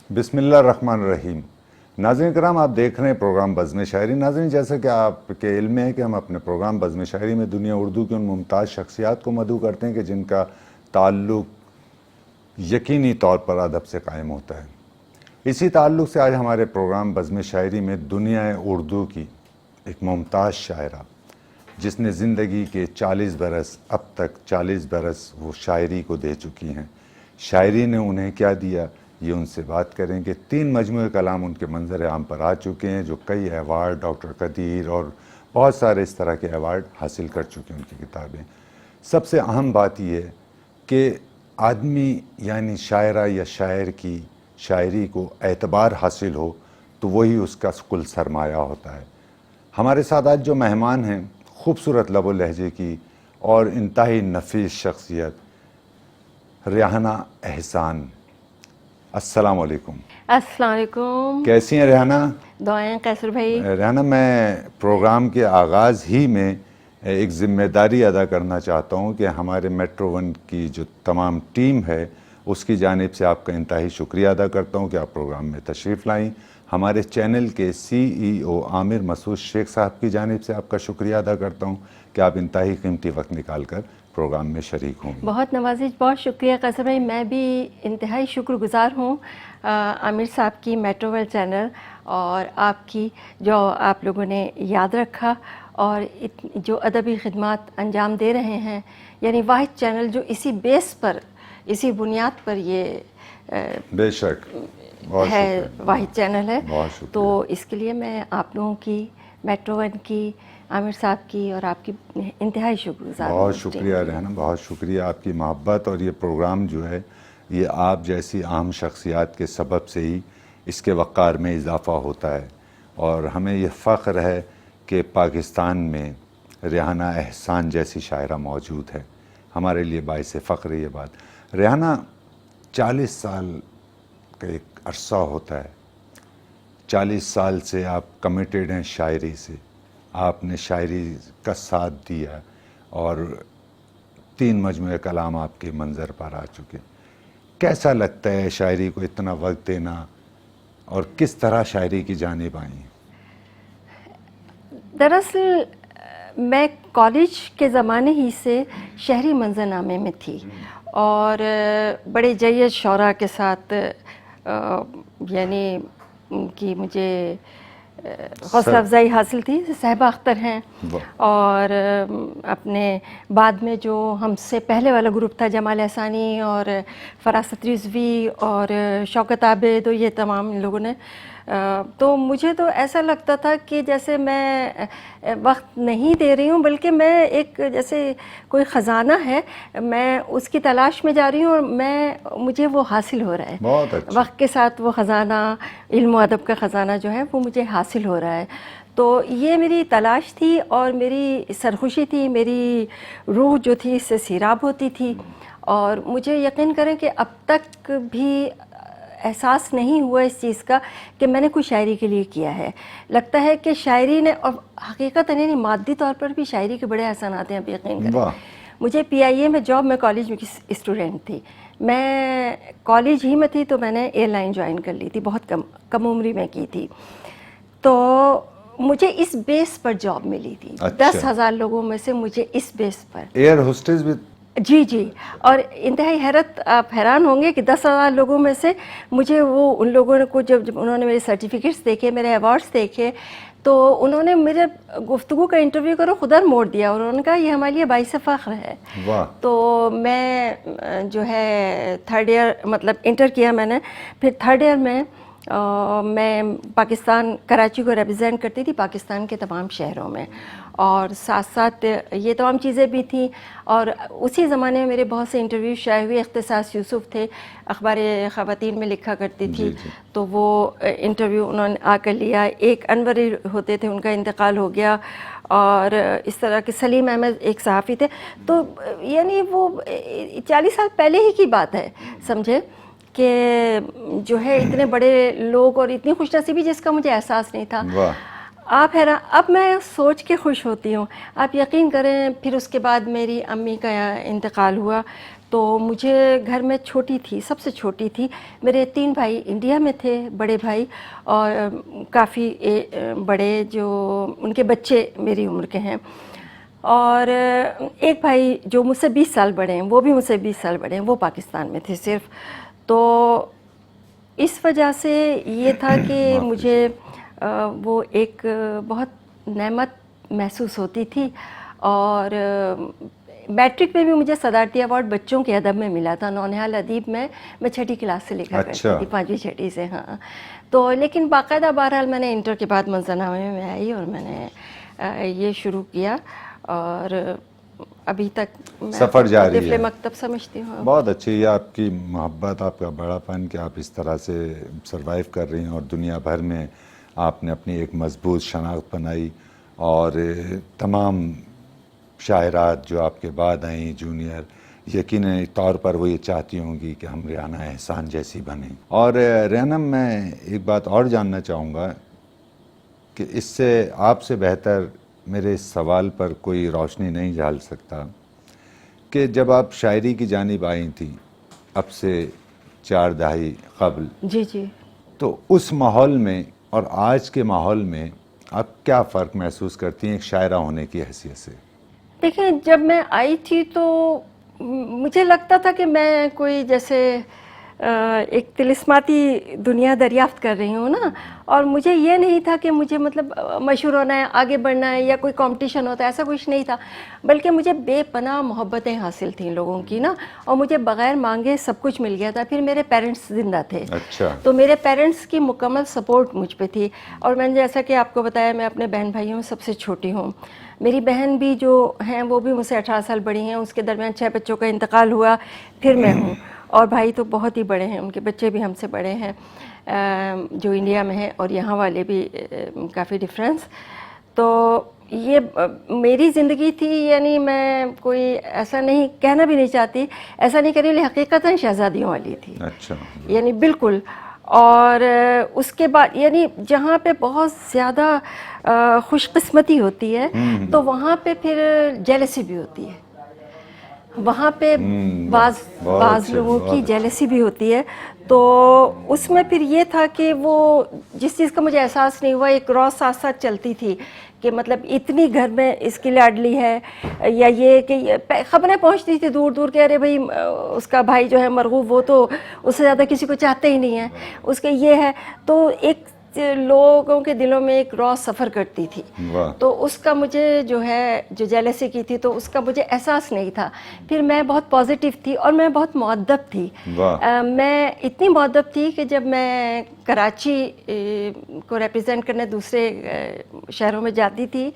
بسم اللہ الرحمن الرحیم۔ ناظرین کرام، آپ دیکھ رہے ہیں پروگرام بزم شاعری۔ ناظرین، جیسا کہ آپ کے علم میں ہے کہ ہم اپنے پروگرام بزم شاعری میں دنیا اردو کی ان ممتاز شخصیات کو مدعو کرتے ہیں کہ جن کا تعلق یقینی طور پر ادب سے قائم ہوتا ہے۔ اسی تعلق سے آج ہمارے پروگرام بزم شاعری میں دنیا اردو کی ایک ممتاز شاعرہ، جس نے زندگی کے 40 برس، اب تک 40 برس وہ شاعری کو دے چکی ہیں۔ شاعری نے انہیں کیا دیا، یہ ان سے بات کریں گے۔ 3 مجموعے کلام ان کے منظر عام پر آ چکے ہیں، جو کئی ایوارڈ، ڈاکٹر قدیر اور بہت سارے اس طرح کے ایوارڈ حاصل کر چکے ہیں ان کی کتابیں۔ سب سے اہم بات یہ ہے کہ آدمی یعنی شاعرہ یا شاعر کی شاعری کو اعتبار حاصل ہو تو وہی اس کا کل سرمایہ ہوتا ہے۔ ہمارے ساتھ آج جو مہمان ہیں، خوبصورت لب و لہجے کی اور انتہائی نفیس شخصیت ریحانہ احسان۔ السلام علیکم۔ السلام علیکم۔ کیسی ہیں ریحانہ؟ دعائیں قیصر بھائی۔ ریحانہ، میں پروگرام کے آغاز ہی میں ایک ذمہ داری ادا کرنا چاہتا ہوں کہ ہمارے میٹرو ون کی جو تمام ٹیم ہے اس کی جانب سے آپ کا انتہائی شکریہ ادا کرتا ہوں کہ آپ پروگرام میں تشریف لائیں۔ ہمارے چینل کے CEO عامر مسعود شیخ صاحب کی جانب سے آپ کا شکریہ ادا کرتا ہوں کہ آپ انتہائی قیمتی وقت نکال کر پروگرام میں شریک ہوں۔ بہت نوازش، بہت شکریہ قیصر بھائی۔ میں بھی انتہائی شکر گزار ہوں عامر صاحب کی، میٹرو ون چینل، اور آپ کی جو آپ لوگوں نے یاد رکھا اور جو ادبی خدمات انجام دے رہے ہیں، یعنی واحد چینل جو اسی بیس پر، اسی بنیاد پر یہ بے شک ہے، واحد چینل ہے۔ بہت شکریہ۔ تو اس کے لیے میں آپ لوگوں کی، میٹرو ون کی، عامر صاحب کی اور آپ کی انتہائی شکر گزار ہوں۔ بہت شکریہ ریحانہ، بہت شکریہ آپ کی محبت، اور یہ پروگرام جو ہے یہ آپ جیسی عام شخصیات کے سبب سے ہی اس کے وقار میں اضافہ ہوتا ہے، اور ہمیں یہ فخر ہے کہ پاکستان میں ریحانہ احسان جیسی شاعرہ موجود ہے۔ ہمارے لیے باعث فخر ہے یہ بات۔ ریحانہ، 40 سال کا ایک عرصہ ہوتا ہے، 40 سال سے آپ کمیٹیڈ ہیں شاعری سے، آپ نے شاعری کا ساتھ دیا اور 3 مجموعے کلام آپ کے منظر پر آ چکے۔ کیسا لگتا ہے شاعری کو اتنا وقت دینا، اور کس طرح شاعری کی جانب آئیں؟ دراصل میں کالج کے زمانے ہی سے شہری منظرنامے میں تھی، اور بڑے جید شعراء کے ساتھ یعنی ان کی مجھے حوصلہ افزائی حاصل تھی۔ صحبہ اختر ہیں، اور اپنے بعد میں جو ہم سے پہلے والا گروپ تھا، جمال احسانی اور فراست رضوی اور شوکت عابد، یہ تمام ان لوگوں نے، تو مجھے تو ایسا لگتا تھا کہ جیسے میں وقت نہیں دے رہی ہوں، بلکہ میں ایک جیسے کوئی خزانہ ہے، میں اس کی تلاش میں جا رہی ہوں، اور مجھے وہ حاصل ہو رہا ہے۔ بہت اچھا۔ وقت کے ساتھ وہ خزانہ، علم و ادب کا خزانہ جو ہے وہ مجھے حاصل ہو رہا ہے۔ تو یہ میری تلاش تھی اور میری سرخوشی تھی، میری روح جو تھی اس سے سیراب ہوتی تھی، اور مجھے یقین کریں کہ اب تک بھی احساس نہیں ہوا اس چیز کا کہ میں نے کوئی شاعری کے لیے کیا ہے۔ لگتا ہے کہ شاعری نے، اور حقیقت یعنی مادی طور پر بھی شاعری کے بڑے احسانات ہیں، اب یقین کریں۔ مجھے PIA میں جاب، میں کالج میں اسٹوڈنٹ تھی، میں کالج ہی میں تھی تو میں نے ایئر لائن جوائن کر لی تھی، بہت کم عمری میں کی تھی، تو مجھے اس بیس پر جاب ملی تھی۔ 10,000 لوگوں میں سے مجھے اس بیس پر ایئر ہوسٹس بھی؟ جی، اور انتہائی حیرت، آپ حیران ہوں گے کہ 10,000 لوگوں میں سے مجھے وہ ان لوگوں کو جب انہوں نے میرے سرٹیفکیٹس دیکھے، میرے ایوارڈس دیکھے، تو انہوں نے میرے گفتگو کا انٹرویو کرو خود موڑ دیا، اور انہوں نے کہا یہ ہمارے لیے باعث فخر ہے۔ تو میں جو ہے 3rd ایئر، مطلب انٹر کیا میں نے، پھر 3rd ایئر میں میں پاکستان، کراچی کو ریپرزینٹ کرتی تھی پاکستان کے تمام شہروں میں، اور ساتھ ساتھ یہ تمام چیزیں بھی تھیں، اور اسی زمانے میں میرے بہت سے انٹرویو شائع ہوئے۔ اختصاص یوسف تھے، اخبار خواتین میں لکھا کرتی تھی، تو وہ انٹرویو انہوں نے آ کر لیا۔ ایک انور ہوتے تھے، ان کا انتقال ہو گیا، اور اس طرح کے سلیم احمد ایک صحافی تھے۔ تو یعنی وہ 40 سال پہلے ہی کی بات ہے، سمجھے کہ جو ہے اتنے بڑے لوگ اور اتنی خوش نصیبی جس کا مجھے احساس نہیں تھا۔ آپ حیران، اب میں سوچ کے خوش ہوتی ہوں۔ آپ یقین کریں، پھر اس کے بعد میری امی کا انتقال ہوا، تو مجھے گھر میں چھوٹی تھی، سب سے چھوٹی تھی. میرے 3 بھائی انڈیا میں تھے، بڑے بھائی، اور کافی بڑے جو ان کے بچے میری عمر کے ہیں، اور ایک بھائی جو مجھ سے 20 سال بڑے ہیں، وہ بھی مجھ سے 20 سال بڑے ہیں، وہ پاکستان میں تھے صرف. تو اس وجہ سے یہ تھا کہ مجھے وہ ایک بہت نعمت محسوس ہوتی تھی. اور میٹرک میں بھی مجھے صدارتی ایوارڈ بچوں کے ادب میں ملا تھا، نونہال ادیب میں 6ٹھی کلاس سے لکھا کرتی تھی، 5ویں 6ٹھی سے. ہاں تو لیکن باقاعدہ بہرحال میں نے انٹر کے بعد منظرنامے میں آئی اور میں نے یہ شروع کیا، اور ابھی تک سفر جاری ہے. طفل مکتب سمجھتی ہوں. بہت اچھی ہے آپ کی محبت، آپ کا بڑا پن کہ آپ اس طرح سے سروائیو کر رہی ہیں، اور دنیا بھر میں آپ نے اپنی ایک مضبوط شناخت بنائی. اور تمام شاعرات جو آپ کے بعد آئیں جونیئر، یقینی طور پر وہ یہ چاہتی ہوں گی کہ ہم ریحانہ احسان جیسی بنیں. اور ریحانہ، میں ایک بات اور جاننا چاہوں گا کہ اس سے آپ سے بہتر میرے اس سوال پر کوئی روشنی نہیں ڈال سکتا کہ جب آپ شاعری کی جانب آئی تھیں اب سے 4 دہائی قبل، جی جی، تو اس ماحول میں اور آج کے ماحول میں آپ کیا فرق محسوس کرتی ہیں ایک شاعرہ ہونے کی حیثیت سے؟ دیکھیں، جب میں آئی تھی تو مجھے لگتا تھا کہ میں کوئی جیسے ایک طلسماتی دنیا دریافت کر رہی ہوں نا، اور مجھے یہ نہیں تھا کہ مجھے مطلب مشہور ہونا ہے، آگے بڑھنا ہے، یا کوئی کمپٹیشن ہوتا ہے، ایسا کچھ نہیں تھا. بلکہ مجھے بے پناہ محبتیں حاصل تھیں لوگوں کی نا، اور مجھے بغیر مانگے سب کچھ مل گیا تھا. پھر میرے پیرنٹس زندہ تھے. اچھا. تو میرے پیرنٹس کی مکمل سپورٹ مجھ پہ تھی. اور میں نے جیسا کہ آپ کو بتایا، میں اپنے بہن بھائیوں میں سب سے چھوٹی ہوں. میری بہن بھی جو ہیں وہ بھی مجھ سے 18 سال بڑی ہیں، اس کے درمیان 6 بچوں کا انتقال ہوا، پھر میں ہوں. اور بھائی تو بہت ہی بڑے ہیں، ان کے بچے بھی ہم سے بڑے ہیں جو انڈیا میں ہیں، اور یہاں والے بھی کافی ڈفرینس. تو یہ میری زندگی تھی. یعنی میں کوئی ایسا نہیں کہنا بھی نہیں چاہتی، ایسا نہیں کر رہی، لیکن حقیقتاً شہزادیوں والی تھی. اچھا. یعنی بالکل. اور اس کے بعد یعنی جہاں پہ بہت زیادہ خوش قسمتی ہوتی ہے تو وہاں پہ پھر جیلسی بھی ہوتی ہے. وہاں پہ بعض لوگوں کی جیلسی بھی ہوتی ہے. تو اس میں پھر یہ تھا کہ وہ جس چیز کا مجھے احساس نہیں ہوا، ایک راز ساتھ ساتھ چلتی تھی کہ مطلب اتنی گھر میں اس کی لاڈلی ہے، یا یہ کہ خبریں پہنچتی تھی دور دور کے، ارے بھائی اس کا بھائی جو ہے مرغوب، وہ تو اس سے زیادہ کسی کو چاہتے ہی نہیں ہے، اس کے یہ ہے. تو ایک لوگوں کے دلوں میں ایک راز سفر کرتی تھی. تو اس کا مجھے جو ہے جو جیلسی کی تھی، تو اس کا مجھے احساس نہیں تھا. پھر میں بہت پازیٹیو تھی، اور میں بہت مؤدب تھی. میں اتنی مؤدب تھی کہ جب میں کراچی کو ریپرزینٹ کرنے دوسرے شہروں میں جاتی تھی،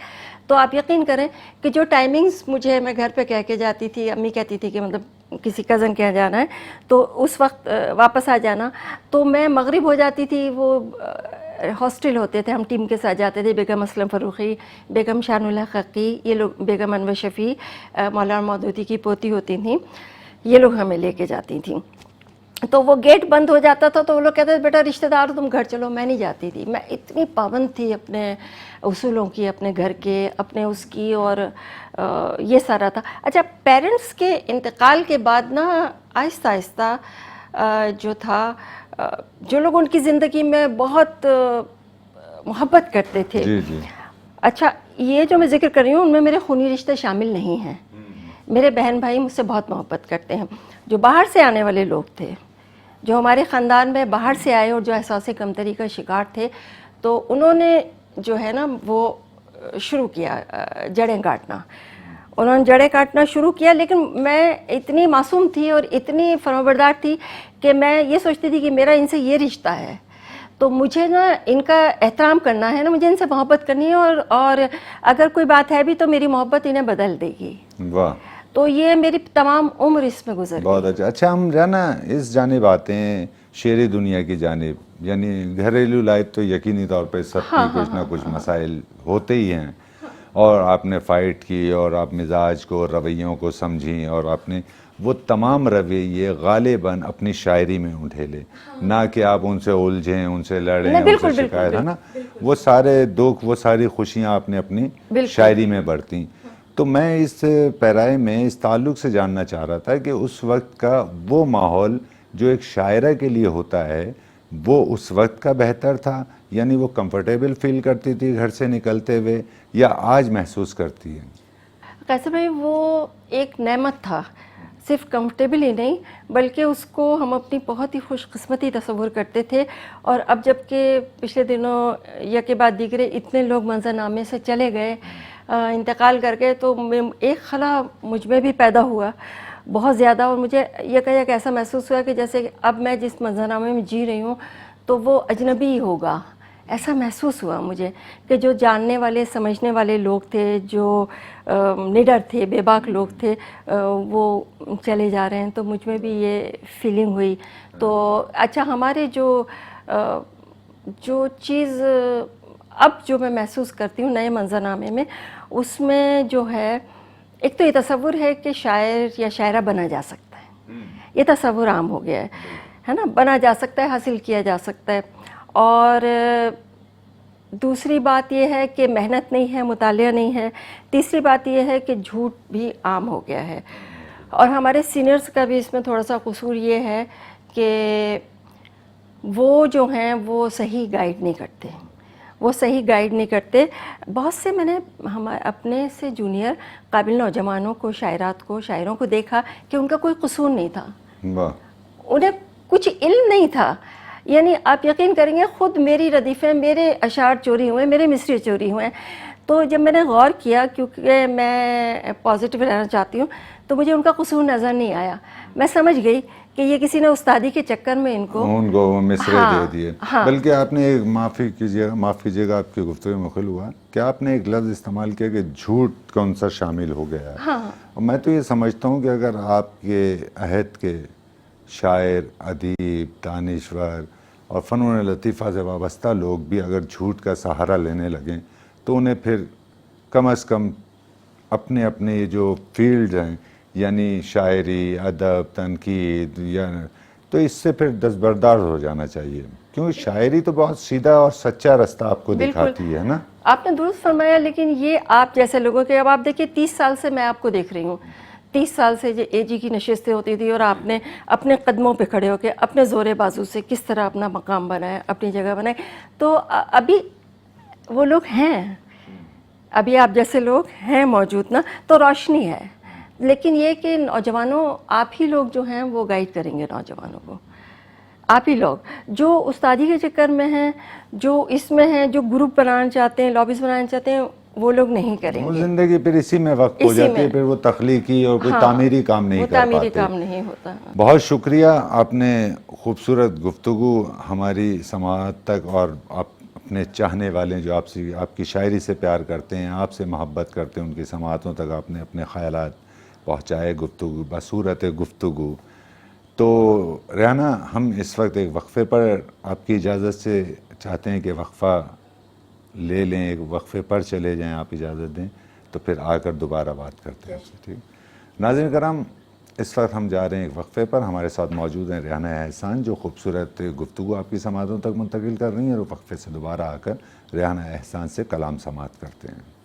تو آپ یقین کریں کہ جو ٹائمنگز مجھے، میں گھر پہ کہہ کے جاتی تھی، امی کہتی تھی کہ مطلب کسی کزن کے یہاں جانا ہے تو اس وقت واپس آ جانا، تو میں مغرب ہو جاتی تھی. وہ ہاسٹل ہوتے تھے، ہم ٹیم کے ساتھ جاتے تھے. بیگم اسلم فروخی، بیگم شان اللہ حقی، یہ لوگ، بیگم انور شفیع، مولانا مودودی کی پوتی ہوتی تھیں، یہ لوگ ہمیں لے کے جاتی تھیں. تو وہ گیٹ بند ہو جاتا تھا تو وہ لوگ کہتے تھے بیٹا رشتہ دار تم گھر چلو. میں نہیں جاتی تھی. میں اتنی پابند تھی اپنے اصولوں کی، اپنے گھر کے، اپنے اس کی، اور یہ سارا تھا. اچھا، پیرنٹس کے انتقال کے بعد نا آہستہ آہستہ جو تھا، جو لوگ ان کی زندگی میں بہت محبت کرتے تھے. جی جی. اچھا، یہ جو میں ذکر کر رہی ہوں ان میں میرے خونی رشتے شامل نہیں ہیں. میرے بہن بھائی مجھ سے بہت محبت کرتے ہیں. جو باہر سے آنے والے لوگ تھے، جو ہمارے خاندان میں باہر سے آئے اور جو احساس کمتری کا شکار تھے، تو انہوں نے جو ہے نا وہ شروع کیا جڑیں کاٹنا. انہوں نے جڑیں کاٹنا شروع کیا. لیکن میں اتنی معصوم تھی اور اتنی فرمانبردار تھی کہ میں یہ سوچتی تھی کہ میرا ان سے یہ رشتہ ہے، تو مجھے نا ان کا احترام کرنا ہے نا، مجھے ان سے محبت کرنی ہے، اور اگر کوئی بات ہے بھی تو میری محبت انہیں بدل دے گی. واہ. تو یہ میری تمام عمر اس میں گزر گئی. بہت اچھا. اچھا، ہم جو ہے نا اس جانب آتے ہیں، شعری دنیا کی جانب. یعنی گھریلو لائف تو یقینی طور پہ سب کی کچھ نہ کچھ مسائل ہوتے ہی ہیں، اور آپ نے فائٹ کی، اور آپ مزاج کو، رویوں کو سمجھیں، اور آپ نے وہ تمام رویے غالباً اپنی شاعری میں اٹھیلے. نہ کہ آپ ان سے الجھیں، ان سے لڑیں، ان سے شکایت ہے نا، وہ سارے دکھ، وہ ساری خوشیاں آپ نے اپنی شاعری میں برتیں. تو میں اس پیرائے میں اس تعلق سے جاننا چاہ رہا تھا کہ اس وقت کا وہ ماحول جو ایک شاعرہ کے لیے ہوتا ہے وہ اس وقت کا بہتر تھا، یعنی وہ کمفرٹیبل فیل کرتی تھی گھر سے نکلتے ہوئے، یا آج محسوس کرتی ہے؟ قیصر بھائی وہ ایک نعمت تھا، صرف کمفرٹیبل ہی نہیں بلکہ اس کو ہم اپنی بہت ہی خوش قسمتی تصور کرتے تھے. اور اب جب کہ پچھلے دنوں یک کے بعد دیگرے اتنے لوگ منظرنامے سے چلے گئے، انتقال کر گئے، تو ایک خلا مجھ میں بھی پیدا ہوا بہت زیادہ. اور مجھے یہ کہا کہ ایسا محسوس ہوا کہ جیسے اب میں جس منظرنامے میں جی رہی ہوں تو وہ اجنبی ہی ہوگا. ایسا محسوس ہوا مجھے کہ جو جاننے والے سمجھنے والے لوگ تھے، جو نڈر تھے، بے باک لوگ تھے، وہ چلے جا رہے ہیں. تو مجھ میں بھی یہ فیلنگ ہوئی. تو اچھا، ہمارے جو چیز اب جو میں محسوس کرتی ہوں نئے منظرنامے میں، اس میں جو ہے ایک تو یہ تصور ہے کہ شاعر یا شاعرہ بنا جا سکتا ہے. یہ تصور عام ہو گیا ہے نا، بنا جا سکتا ہے، حاصل کیا جا سکتا ہے. اور دوسری بات یہ ہے کہ محنت نہیں ہے، مطالعہ نہیں ہے. تیسری بات یہ ہے کہ جھوٹ بھی عام ہو گیا ہے. اور ہمارے سینئرز کا بھی اس میں تھوڑا سا قصور یہ ہے کہ وہ جو ہیں وہ صحیح گائیڈ نہیں کرتے. بہت سے میں نے اپنے سے جونیئر قابل نوجوانوں کو، شاعرات کو، شاعروں کو دیکھا کہ ان کا کوئی قصور نہیں تھا، انہیں کچھ علم نہیں تھا. یعنی آپ یقین کریں گے، خود میری ردیفیں، میرے اشعار چوری ہوئے، میرے مصرے چوری ہوئے. تو جب میں نے غور کیا، کیونکہ میں پازیٹیو رہنا چاہتی ہوں، تو مجھے ان کا قصور نظر نہیں آیا. میں سمجھ گئی کہ یہ کسی نے استادی کے چکر میں ان کو مصرے دے دیے. بلکہ آپ نے ایک معاف کیجیے گا، آپ کی گفتگو میں مخل ہوا کہ آپ نے ایک لفظ استعمال کیا کہ جھوٹ کا عنصر شامل ہو گیا ہے. اور میں تو یہ سمجھتا ہوں کہ اگر آپ کے عہد کے شاعر، ادیب، دانشور اور فنون لطیفہ سے وابستہ لوگ بھی اگر جھوٹ کا سہارا لینے لگیں تو انہیں پھر کم از کم اپنے یہ جو فیلڈ ہیں، یعنی شاعری، ادب، تنقید، تو اس سے پھر دستبردار ہو جانا چاہیے، کیونکہ شاعری تو بہت سیدھا اور سچا رستہ آپ کو دکھاتی ہے نا. آپ نے درست فرمایا. لیکن یہ آپ جیسے لوگوں کے، اب آپ دیکھیے 30 سال سے میں آپ کو دیکھ رہی ہوں، 30 سال سے جو اے جی کی نشستیں ہوتی تھی اور آپ نے اپنے قدموں پہ کھڑے ہو کے اپنے زور بازو سے کس طرح اپنا مقام بنایا، اپنی جگہ بنائی. تو ابھی وہ لوگ ہیں، ابھی آپ جیسے لوگ ہیں موجود نا، تو روشنی ہے. لیکن یہ کہ نوجوانوں، آپ ہی لوگ جو ہیں وہ گائیڈ کریں گے نوجوانوں کو. آپ ہی لوگ جو استادی کے چکر میں ہیں، جو اس میں ہیں، جو گروپ بنانا چاہتے ہیں، لابیز بنانا چاہتے ہیں، وہ لوگ نہیں کریں گے. زندگی پھر اسی میں وقت ہو جاتی ہے، پھر وہ تخلیقی اور کوئی تعمیری کام نہیں کر پاتے. تعمیری کام نہیں ہوتا. بہت شکریہ، آپ نے خوبصورت گفتگو ہماری سماعت تک، اور آپ اپنے چاہنے والے جو آپ کی شاعری سے پیار کرتے ہیں، آپ سے محبت کرتے ہیں، ان کی سماعتوں تک آپ نے اپنے خیالات پہنچائے گفتگو بصورت گفتگو. تو ریحانہ، ہم اس وقت ایک وقفے پر آپ کی اجازت سے چاہتے ہیں کہ وقفہ لے لیں، ایک وقفے پر چلے جائیں، آپ اجازت دیں تو پھر آ کر دوبارہ بات کرتے ہیں آپ سے. ٹھیک ناظرین کرام، اس وقت ہم جا رہے ہیں ایک وقفے پر. ہمارے ساتھ موجود ہیں ریحانہ احسان، جو خوبصورت گفتگو آپ کی سماعتوں تک منتقل کر رہی ہیں، اور وقفے سے دوبارہ آ کر ریحانہ احسان سے کلام سماعت کرتے ہیں.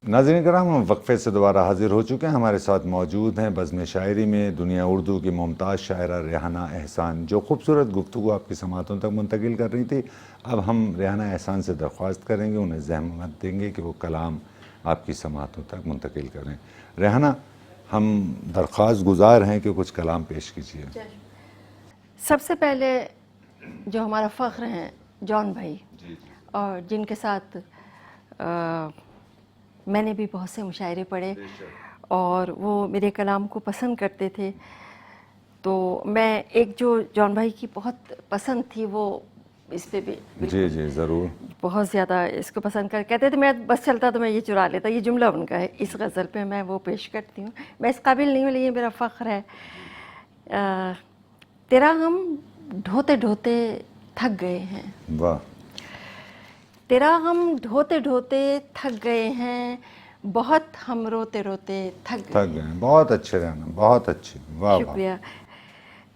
ناظرین کرام، ہم وقفے سے دوبارہ حاضر ہو چکے ہیں. ہمارے ساتھ موجود ہیں بزم شاعری میں دنیا اردو کی ممتاز شاعرہ ریحانہ احسان، جو خوبصورت گفتگو آپ کی سماعتوں تک منتقل کر رہی تھی. اب ہم ریحانہ احسان سے درخواست کریں گے، انہیں زحمت دیں گے کہ وہ کلام آپ کی سماعتوں تک منتقل کریں. ریحانہ، ہم درخواست گزار ہیں کہ کچھ کلام پیش کیجیے. سب سے پہلے جو ہمارا فخر ہیں جان بھائی، اور جن کے ساتھ میں نے بھی بہت سے مشاعرے پڑھے اور وہ میرے کلام کو پسند کرتے تھے. تو میں ایک جو جان بھائی کی بہت پسند تھی، وہ اس پہ بھی جی ضرور بہت زیادہ اس کو پسند کہتے تھے. میں بس چلتا تو میں یہ چرا لیتا. یہ جملہ ان کا ہے اس غزل پہ، میں وہ پیش کرتی ہوں. میں اس قابل نہیں ہوں، لیکن یہ میرا فخر ہے. تیرا ہم ڈھوتے ڈھوتے تھک گئے ہیں. واہ. تیرا ہم ڈھوتے ڈھوتے تھک گئے ہیں، بہت ہم روتے روتے تھک گئے ہیں. بہت اچھے رہنا، بہت اچھے. واہ. شکریہ.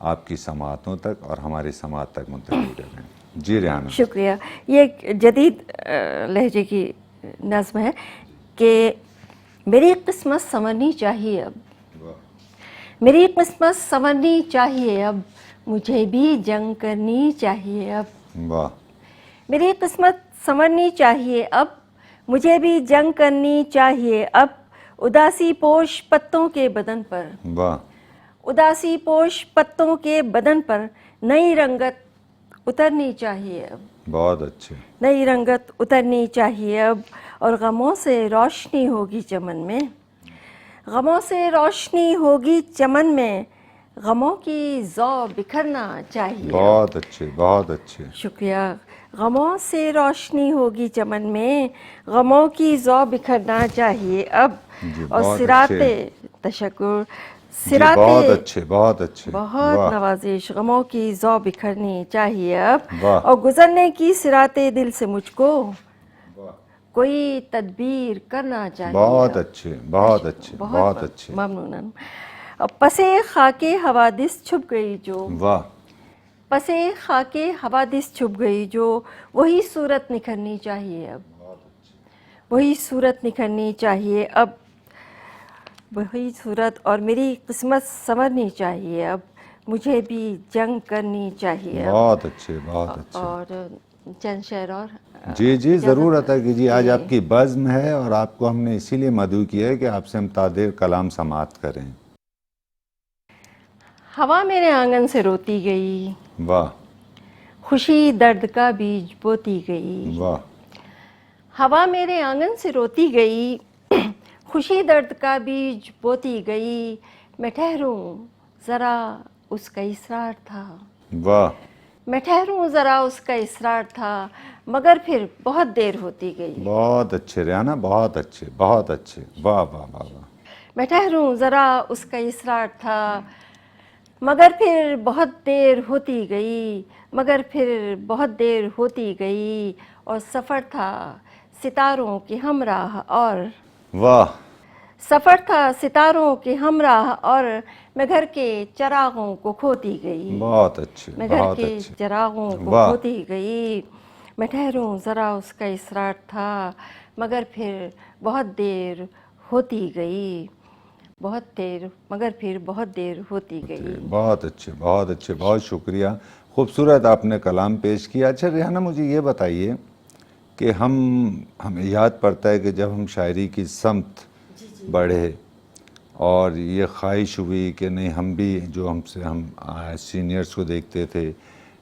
آپ کی سماعتوں تک اور ہماری سماعت تک منتقل کریں. جی ریحانہ. شکریہ. یہ ایک جدید لہجے کی نظم ہے کہ میری قسمت سنورنی چاہیے اب, میری قسمت سنورنی چاہیے اب, مجھے بھی جنگ کرنی چاہیے اب. واہ. میری قسمت سنورنی چاہیے اب, مجھے بھی جنگ کرنی چاہیے اب, اداسی پوش پتوں کے بدن پر, واہ. اداسی پوش پتوں کے بدن پر نئی رنگت اترنی چاہیے اب, بہت اچھے. نئی رنگت اترنی چاہیے اب, اور غموں سے روشنی ہوگی چمن میں, غموں سے روشنی ہوگی چمن میں, غموں کی ضو بکھرنا چاہیے. بہت اچھے, بہت اچھے. شکریہ. غموں سے روشنی ہوگی چمن میں, غموں کی ضو بکھرنا چاہیے اب, جی اور بہت صراط اچھے. تشکر, جی صراط بہت اچھے, بہت اچھے. بہت واہ. نوازش, غموں کی ضو بکھرنی چاہیے اب, واہ. اور گزرنے کی صراط دل سے مجھ کو کوئی تدبیر کرنا چاہیے. بہت اچھے, بہت اچھے, بہت اچھے. ممنون. پسے خاک حوادث چھپ گئی جو, واہ. پسے خاک حوادث چھپ گئی جو, وہی صورت نکھرنی چاہیے اب, وہی صورت نکھرنی چاہیے اب, وہی صورت, اور میری قسمت سنورنی چاہیے اب, مجھے بھی جنگ کرنی چاہیے اب. بہت اچھے, بہت اچھے. اور چند شعر اور جی جی ضرور عطا کیجیے. آج آپ کی بزم ہے اور آپ کو ہم نے اسی لیے مدعو کیا ہے کہ آپ سے ہم تادر کلام سماعت کریں. ہوا میرے آنگن سے روتی گئی, واہ. خوشی درد کا بیج بوتی گئی. واہ. ہوا میرے آنگن سے روتی گئی, خوشی درد کا بیج بوتی گئی, میں ٹھہروں ذرا اس کا اصرار تھا, واہ. میں ٹھہروں ذرا اس کا اصرار تھا, مگر پھر بہت دیر ہوتی گئی. بہت اچھے ریحانہ, بہت اچھے, بہت اچھے. واہ واہ واہ واہ. میں ٹھہروں ذرا اس کا اصرار تھا, مگر پھر بہت دیر ہوتی گئی, مگر پھر بہت دیر ہوتی گئی, اور سفر تھا ستاروں کے ہمراہ, اور واہ. سفر تھا ستاروں کے ہمراہ, اور میں گھر کے چراغوں کو کھوتی گئی. بہت اچھے, میں گھر بہت کے اچھے. چراغوں کو واہ. کھوتی گئی, میں ٹھہروں ذرا اس کا اصرار تھا, مگر پھر بہت دیر ہوتی گئی, بہت دیر, مگر پھر بہت دیر ہوتی گئی. بہت اچھے, بہت اچھے. بہت شکریہ. خوبصورت آپ نے کلام پیش کیا. اچھا ریحانہ مجھے یہ بتائیے کہ ہمیں یاد پڑتا ہے کہ جب ہم شاعری کی سمت بڑھے اور یہ خواہش ہوئی کہ نہیں ہم بھی جو ہم سینئرز کو دیکھتے تھے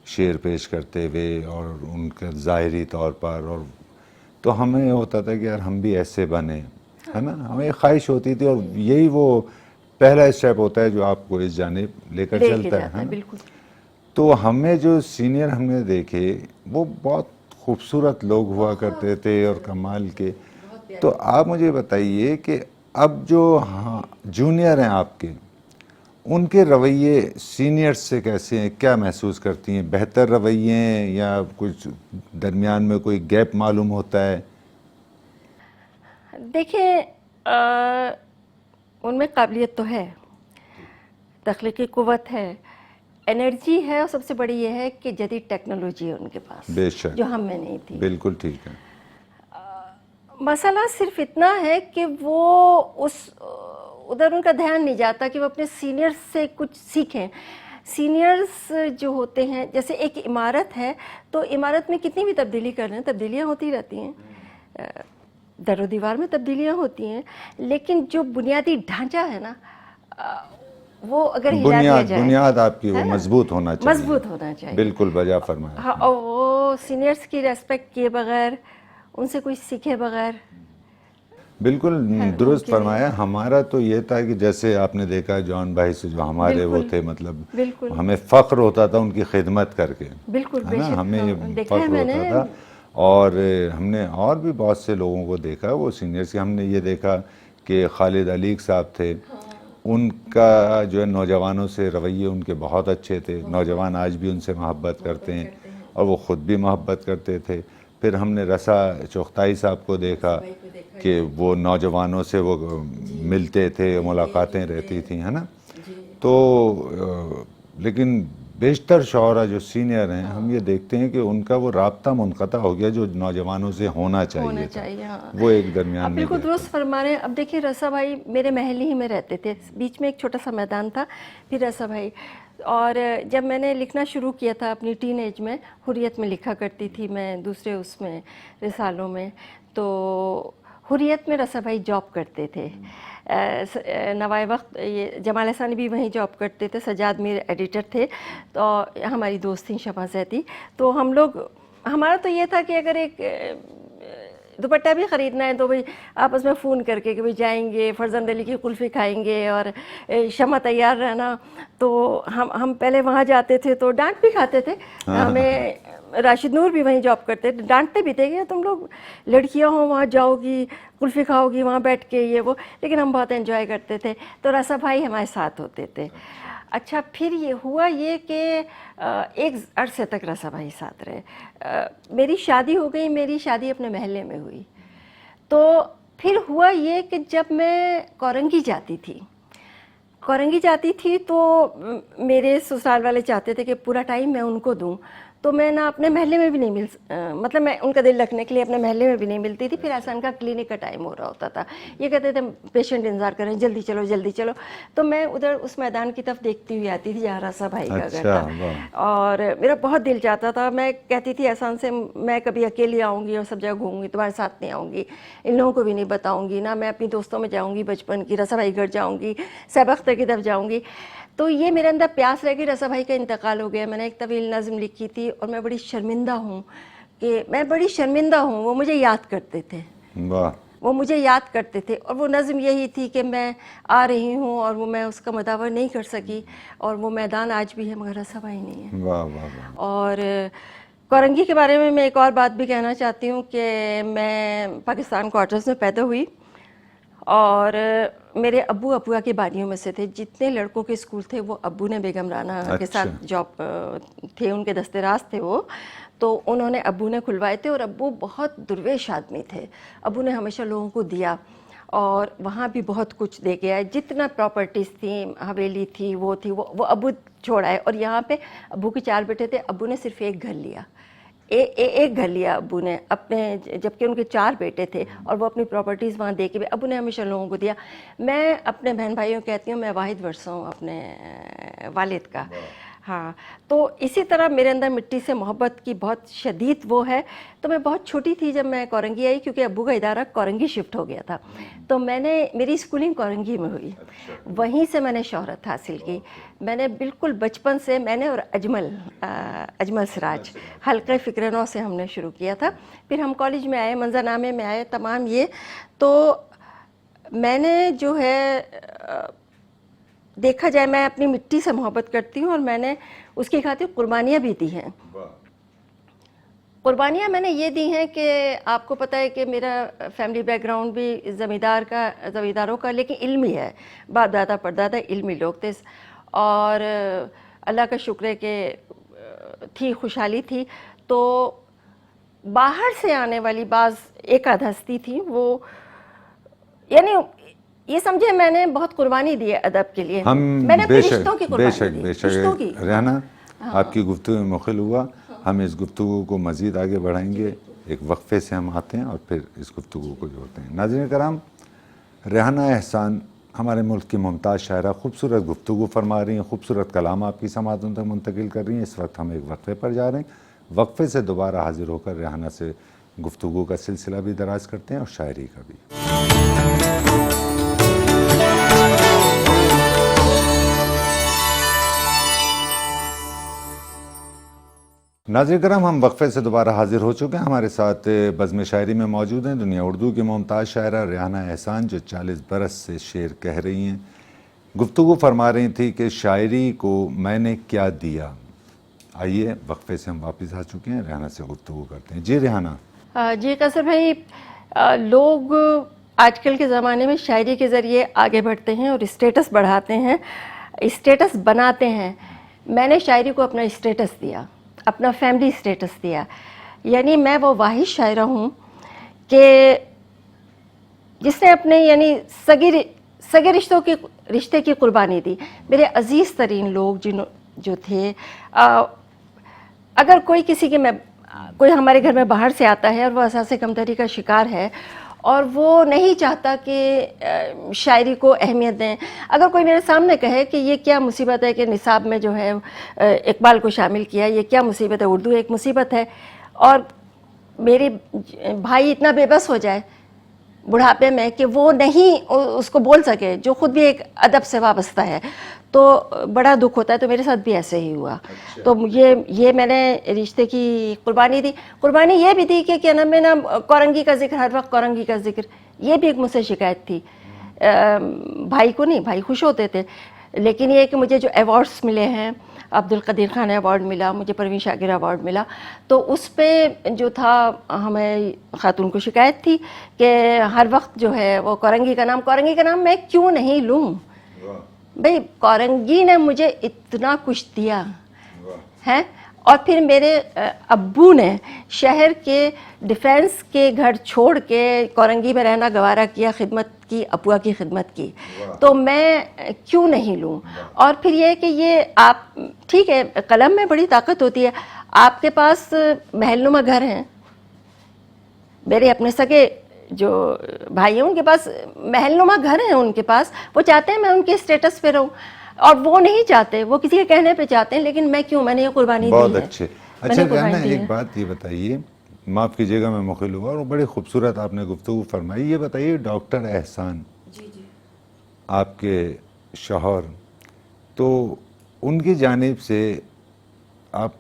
شعر پیش کرتے ہوئے اور ان کا ظاہری طور پر, اور تو ہمیں ہوتا تھا کہ یار ہم بھی ایسے بنیں, ہے نا, ہمیں خواہش ہوتی تھی, اور یہی وہ پہلا اسٹیپ ہوتا ہے جو آپ کو اس جانب لے کر چلتا ہے نا. بالکل. تو ہمیں جو سینئر ہم نے دیکھے وہ بہت خوبصورت لوگ ہوا کرتے تھے اور کمال کے. تو آپ مجھے بتائیے کہ اب جو جونیئر ہیں آپ کے, ان کے رویے سینئرز سے کیسے ہیں, کیا محسوس کرتی ہیں, بہتر رویے ہیں یا کچھ درمیان میں کوئی گیپ معلوم ہوتا ہے؟ دیکھیں, ان میں قابلیت تو ہے, تخلیقی قوت ہے, انرجی ہے, اور سب سے بڑی یہ ہے کہ جدید ٹیکنالوجی ہے ان کے پاس, بے شک, جو ہم میں نہیں تھی. بالکل ٹھیک ہے. مسئلہ صرف اتنا ہے کہ وہ ادھر ان کا دھیان نہیں جاتا کہ وہ اپنے سینئرز سے کچھ سیکھیں. سینئرز جو ہوتے ہیں, جیسے ایک عمارت ہے, تو عمارت میں کتنی بھی تبدیلی کر لیں, تبدیلیاں ہوتی رہتی ہیں, در و دیوار میں تبدیلیاں ہوتی ہیں, لیکن جو بنیادی ڈھانچہ ہے نا, وہ اگر ہلا دیا جائے, بنیاد آپ کی وہ مضبوط ہونا چاہیے, مضبوط ہونا چاہیے. بالکل بجا فرمایا. ہاں, اور وہ سینئرز کی ریسپیکٹ کیے بغیر, ان سے کچھ سیکھے بغیر. بالکل درست فرمایا. ہمارا تو یہ تھا کہ جیسے آپ نے دیکھا جان بھائی سے جو ہمارے وہ تھے, مطلب ہمیں فخر ہوتا تھا ان کی خدمت کر کے, بالکل, ہے نا, ہمیں فخر ہوتا تھا. اور ہم نے اور بھی بہت سے لوگوں کو دیکھا وہ سینئرز کے. ہم نے یہ دیکھا کہ خالد علیق صاحب تھے, ان کا جو ہے نوجوانوں سے رویے ان کے بہت اچھے تھے. نوجوان آج بھی ان سے محبت کرتے ہیں اور وہ خود بھی محبت کرتے تھے. پھر ہم نے رسا چغتائی صاحب کو دیکھا کہ وہ نوجوانوں سے وہ ملتے تھے, ملاقاتیں رہتی تھیں, ہے نا. تو لیکن بیشتر شعراء جو سینئر ہیں ہم یہ دیکھتے ہیں کہ ان کا وہ رابطہ منقطع ہو گیا جو نوجوانوں سے ہونا چاہیے تھا، وہ ایک درمیان میں بالکل درست فرما رہے ہیں. اب دیکھیے رضا بھائی میرے محل ہی میں رہتے تھے, بیچ میں ایک چھوٹا سا میدان تھا, پھر رضا بھائی. اور جب میں نے لکھنا شروع کیا تھا اپنی ٹین ایج میں, حریت میں لکھا کرتی تھی میں, دوسرے اس میں رسالوں میں, تو حریت میں رضا بھائی جاب کرتے تھے. نوائے وقت یہ جمال احسانی بھی وہیں جاب کرتے تھے, سجاد میر ایڈیٹر تھے, تو ہماری دوست تھیں شمع زیدی. تو ہم لوگ, ہمارا تو یہ تھا کہ اگر ایک دوپٹہ بھی خریدنا ہے تو بھائی آپس میں فون کر کے کہ بھائی جائیں گے, فرزند علی کی کلفی کھائیں گے, اور شمع تیار رہنا. تو ہم پہلے وہاں جاتے تھے تو ڈانٹ بھی کھاتے تھے. ہمیں راشد نور بھی وہیں جاب کرتے تھے, ڈانٹتے بھی تھے کہ تم لوگ لڑکیاں ہو وہاں جاؤ گی, کلفی کھاؤ گی وہاں بیٹھ کے, یہ وہ, لیکن ہم بہت انجوائے کرتے تھے. تو رضا بھائی ہمارے ساتھ ہوتے تھے. اچھا پھر یہ ہوا یہ کہ ایک عرصے تک رضا بھائی ساتھ رہے. میری شادی ہو گئی, میری شادی اپنے محلے میں ہوئی. تو پھر ہوا یہ کہ جب میں کورنگی جاتی تھی تو میرے سسرال والے چاہتے تھے کہ پورا ٹائم میں ان کو دوں, تو میں نہ اپنے محلے میں بھی نہیں مطلب میں ان کا دل رکھنے کے لیے اپنے محلے میں بھی نہیں ملتی تھی. پھر احسان کا کلینک کا ٹائم ہو رہا ہوتا تھا, یہ کہتے تھے پیشنٹ انتظار کریں, جلدی چلو جلدی چلو. تو میں ادھر اس میدان کی طرف دیکھتی ہوئی آتی تھی جہاں رضا بھائی کا گھر تھا, اور میرا بہت دل چاہتا تھا. میں کہتی تھی احسان سے میں کبھی اکیلی آؤں گی اور سب جگہ گھوموں گی, تمہارے ساتھ نہیں آؤں گی, ان لوگوں کو بھی نہیں بتاؤں گی, نہ میں اپنی دوستوں میں جاؤں گی بچپن کی, رضا بھائی گھر جاؤں گی, صاحب اختر کی طرف جاؤں گی. تو یہ میرے اندر پیاس رہ گئی. رضا بھائی کا انتقال ہو گیا. میں نے ایک طویل نظم لکھی تھی اور میں بڑی شرمندہ ہوں, وہ مجھے یاد کرتے تھے. وہ مجھے یاد کرتے تھے, اور وہ نظم یہی تھی کہ میں آ رہی ہوں اور وہ میں اس کا مداوع نہیں کر سکی, اور وہ میدان آج بھی ہے مگر رضا بھائی نہیں ہے. واہ واہ واہ. اور کورنگی کے بارے میں ایک اور بات بھی کہنا چاہتی ہوں کہ میں پاکستان کوارٹرز میں پیدا ہوئی, اور میرے ابو ابوا کے بانیوں میں سے تھے. جتنے لڑکوں کے اسکول تھے وہ ابو نے بیگم رانا کے ساتھ جاب تھے, ان کے دستے راست تھے وہ, تو انہوں نے ابو نے کھلوائے تھے. اور ابو بہت درویش آدمی تھے. ابو نے ہمیشہ لوگوں کو دیا, اور وہاں بھی بہت کچھ دے کے آئے. جتنا پراپرٹیز تھیں, حویلی تھی, وہ ابو چھوڑ آئے. اور یہاں پہ ابو کے 4 بیٹے تھے, ابو نے صرف ایک گھر لیا, ایک گھر لیا ابو نے اپنے, جبکہ ان کے 4 بیٹے تھے, اور وہ اپنی پراپرٹیز وہاں دے کے, ابو نے ہمیشہ لوگوں کو دیا. میں اپنے بہن بھائیوں کہتی ہوں میں واحد ورثہ ہوں اپنے والد کا. ہاں, تو اسی طرح میرے اندر مٹی سے محبت کی بہت شدید وہ ہے. تو میں بہت چھوٹی تھی جب میں کورنگی آئی, کیونکہ ابو کا ادارہ کورنگی شفٹ ہو گیا تھا. تو میری اسکولنگ کورنگی میں ہوئی, وہیں سے میں نے شہرت حاصل کی. میں نے بالکل بچپن سے, میں نے اور اجمل سراج حلقہ فکر نو سے ہم نے شروع کیا تھا. پھر ہم کالج میں آئے, منظرنامے میں آئے, تمام یہ. تو میں نے جو ہے دیکھا جائے, میں اپنی مٹی سے محبت کرتی ہوں, اور میں نے اس کی خاطر قربانیاں بھی دی ہیں. قربانیاں میں نے یہ دی ہیں کہ آپ کو پتہ ہے کہ میرا فیملی بیک گراؤنڈ بھی زمینداروں کا, لیکن علمی ہے. باپ دادا پردادا علمی لوگ تھے, اور اللہ کا شکر ہے کہ تھی خوشحالی تھی. تو باہر سے آنے والی بعض ایک آدھ ہستی تھی, وہ یعنی یہ سمجھے میں نے بہت قربانی دی ہے ادب کے لیے. میں نے اپنے رشتوں کی قربانی دی. رشتوں کی. ریحانہ, آپ کی گفتگو میں مخل ہوا. ہم اس گفتگو کو مزید آگے بڑھائیں گے. ایک وقفے سے ہم آتے ہیں اور پھر اس گفتگو کو جوڑتے ہیں. ناظرین کرام, ریحانہ احسان ہمارے ملک کی ممتاز شاعرہ, خوبصورت گفتگو فرما رہی ہیں, خوبصورت کلام آپ کی سماعتوں تک منتقل کر رہی ہیں. اس وقت ہم ایک وقفے پر جا رہے ہیں. وقفے سے دوبارہ حاضر ہو کر ریحانہ سے گفتگو کا سلسلہ بھی دراز کرتے ہیں اور شاعری کا بھی. ناظرین کرام, ہم وقفے سے دوبارہ حاضر ہو چکے ہیں. ہمارے ساتھ بزم شاعری میں موجود ہیں دنیا اردو کی ممتاز شاعرہ ریحانہ احسان, جو 40 برس سے شعر کہہ رہی ہیں. گفتگو فرما رہی تھی کہ شاعری کو میں نے کیا دیا. آئیے, وقفے سے ہم واپس آ چکے ہیں, ریحانہ سے گفتگو کرتے ہیں. جی ریحانہ. جی قصر بھائی, لوگ آج کل کے زمانے میں شاعری کے ذریعے آگے بڑھتے ہیں اور اسٹیٹس بڑھاتے ہیں, اسٹیٹس بناتے ہیں. میں نے شاعری کو اپنا اسٹیٹس دیا, اپنا فیملی اسٹیٹس دیا. یعنی میں وہ واحد شاعرہ ہوں کہ جس نے اپنے یعنی سگے رشتے کی قربانی دی. میرے عزیز ترین لوگ جو تھے اگر کوئی کسی کے کوئی ہمارے گھر میں باہر سے آتا ہے اور وہ احساس کمتری کا شکار ہے اور وہ نہیں چاہتا کہ شاعری کو اہمیت دیں، اگر کوئی میرے سامنے کہے کہ یہ کیا مصیبت ہے کہ نصاب میں جو ہے اقبال کو شامل کیا، یہ کیا مصیبت ہے، اردو ایک مصیبت ہے، اور میرے بھائی اتنا بے بس ہو جائے بڑھاپے میں کہ وہ نہیں اس کو بول سکے، جو خود بھی ایک ادب سے وابستہ ہے، تو بڑا دکھ ہوتا ہے. تو میرے ساتھ بھی ایسے ہی ہوا. تو یہ میں نے رشتے کی قربانی دی. قربانی یہ بھی دی کہ کیا نام ہے نا، کورنگی کا ذکر، ہر وقت کورنگی کا ذکر، یہ بھی ایک مجھ سے شکایت تھی. بھائی کو نہیں، بھائی خوش ہوتے تھے، لیکن یہ کہ مجھے جو ایوارڈس ملے ہیں، عبد القدیر خان ایوارڈ ملا، مجھے پروین شاکر ایوارڈ ملا، تو اس پہ جو تھا ہمیں خاتون کو شکایت تھی کہ ہر وقت جو ہے وہ کورنگی کا نام میں کیوں نہیں لوں. بھئی کورنگی نے مجھے اتنا کچھ دیا ہے، اور پھر میرے ابو نے شہر کے ڈیفینس کے گھر چھوڑ کے کورنگی میں رہنا گوارا کیا، خدمت کی، ابوا کی خدمت کی، تو میں کیوں نہیں لوں. اور پھر یہ کہ یہ آپ ٹھیک ہے، قلم میں بڑی طاقت ہوتی ہے. آپ کے پاس محل نما گھر ہیں، میرے اپنے سگے جو بھائی ہیں ان کے پاس محل نما گھر ہیں، ان کے پاس، وہ چاہتے ہیں میں ان کے اسٹیٹس پہ رہوں، اور وہ نہیں چاہتے، وہ کسی کے کہنے پہ چاہتے ہیں، لیکن میں کیوں، میں نے یہ قربانی دی ہے. بہت اچھے. اچھا ریحانہ، ایک بات یہ بتائیے، معاف کیجیے گا میں مخل ہوا، اور بڑی خوبصورت آپ نے گفتگو فرمائی. یہ بتائیے ڈاکٹر احسان آپ کے شوہر، تو ان کی جانب سے آپ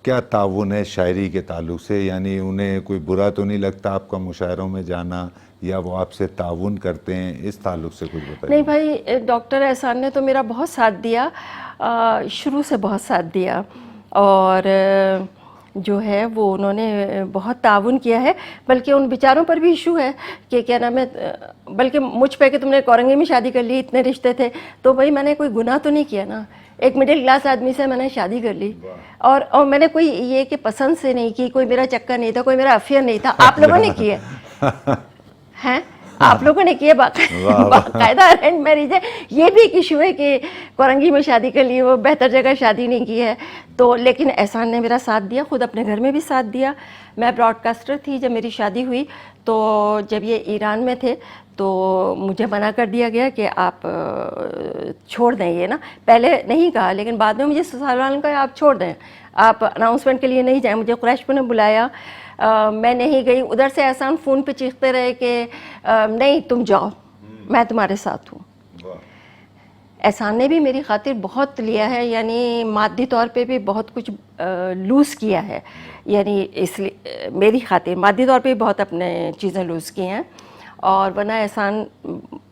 کیا تعاون ہے شاعری کے تعلق سے؟ یعنی انہیں کوئی برا تو نہیں لگتا آپ کا مشاعروں میں جانا، یا وہ آپ سے تعاون کرتے ہیں؟ اس تعلق سے کچھ بتائیے. نہیں بھائی، ڈاکٹر احسان نے تو میرا بہت ساتھ دیا، شروع سے بہت ساتھ دیا، اور جو ہے وہ انہوں نے بہت تعاون کیا ہے. بلکہ ان بیچاروں پر بھی ایشو ہے کہ کیا نام ہے، بلکہ مجھ پہ کہ تم نے کورنگی میں شادی کر لی، اتنے رشتے تھے، تو بھائی میں نے کوئی گناہ تو نہیں کیا نا، ایک مڈل کلاس آدمی سے میں نے شادی کر لی، اور میں نے کوئی یہ کہ پسند سے نہیں کی، کوئی میرا چکر نہیں تھا، کوئی میرا افیئر نہیں تھا. آپ لوگوں نے کیے ہیں، آپ لوگوں نے کیے باقاعدہ ارینج میرج ہے. یہ بھی ایک ایشو ہے کہ کورنگی میں شادی کر لی، وہ بہتر جگہ شادی نہیں کی ہے. تو لیکن احسان نے میرا ساتھ دیا، خود اپنے گھر میں بھی ساتھ دیا. میں براڈ کاسٹر تھی جب میری شادی ہوئی، تو جب یہ ایران میں تھے تو مجھے منع کر دیا گیا کہ آپ چھوڑ دیں یہ نا. پہلے نہیں کہا، لیکن بعد میں مجھے سسرال والوں نے کہا آپ چھوڑ دیں، آپ اناؤنسمنٹ کے لیے نہیں جائیں. مجھے قریش پور نے بلایا، میں نہیں گئی. ادھر سے احسان فون پہ چیختے رہے کہ نہیں تم جاؤ، میں تمہارے ساتھ ہوں. احسان نے بھی میری خاطر بہت لیا ہے، یعنی مادی طور پہ بھی بہت کچھ لوز کیا ہے، یعنی اس لیے میری خاطر مادی طور پہ بہت اپنے چیزیں لوز کی ہیں. اور ورنہ احسان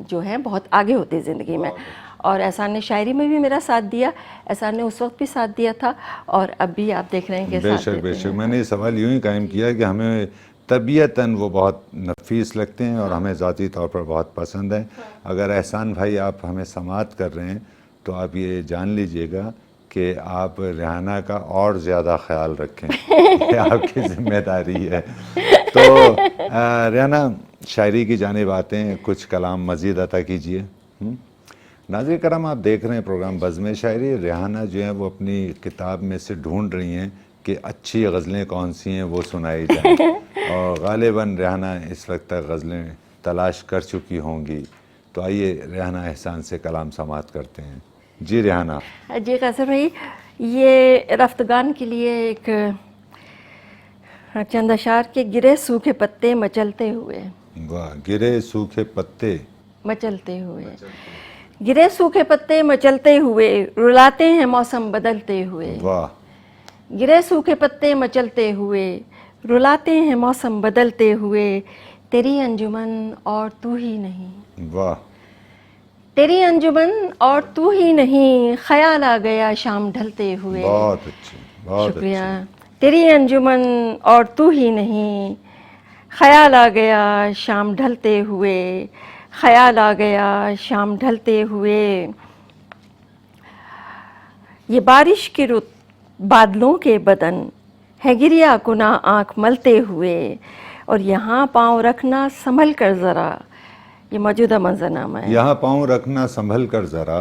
جو ہے بہت آگے ہوتے زندگی میں. اور احسان نے شاعری میں بھی میرا ساتھ دیا، احسان نے اس وقت بھی ساتھ دیا تھا، اور اب بھی آپ دیکھ رہے ہیں کہ بے شک بے شک. میں نے یہ سوال یوں ہی قائم کیا کہ ہمیں طبیعتاً وہ بہت نفیس لگتے ہیں اور ہمیں ذاتی طور پر بہت پسند ہیں. اگر احسان بھائی آپ ہمیں سماعت کر رہے ہیں تو آپ یہ جان لیجئے گا کہ آپ ریحانہ کا اور زیادہ خیال رکھیں، یہ آپ کی ذمہ داری ہے. تو ریحانہ، شاعری کی جانب آتے ہیں، کچھ کلام مزید عطا کیجئے. ناظرین کرام، آپ دیکھ رہے ہیں پروگرام بزم شاعری. ریحانہ جو ہیں وہ اپنی کتاب میں سے ڈھونڈ رہی ہیں کہ اچھی غزلیں کون سی ہیں وہ سنائی جائیں، اور غالباً ریحانہ اس وقت تک غزلیں تلاش کر چکی ہوں گی. تو آئیے ریحانہ احسان سے کلام سماعت کرتے ہیں. جی ریحانہ. جی قاسم بھائی، یہ رفتگان کے لیے ایک چند اشعار کے گرے سوکھے پتے مچلتے ہوئے. واہ، گرے سوکھے پتے مچلتے ہوئے، گرے سوکھے پتے مچلتے ہوئے، رلاتے ہیں موسم بدلتے ہوئے. واہ. گرے سوکھے پتے مچلتے ہوئے، رلاتے ہیں موسم بدلتے ہوئے، تیری انجمن اور تو ہی نہیں. واہ. تیری انجمن اور تو ہی نہیں، خیال آ گیا شام ڈھلتے ہوئے. بہت اچھے، بہت شکریہ. اچھے. تیری انجمن اور تو ہی نہیں، خیال آ گیا شام ڈھلتے ہوئے، خیال آ گیا شام ڈھلتے ہوئے. یہ بارش کی رت بادلوں کے بدن ہے، گریا کنا آنکھ ملتے ہوئے، اور یہاں پاؤں رکھنا سنبھل کر ذرا. یہ موجودہ منظرنامہ ہے. یہاں پاؤں رکھنا سنبھل کر ذرا.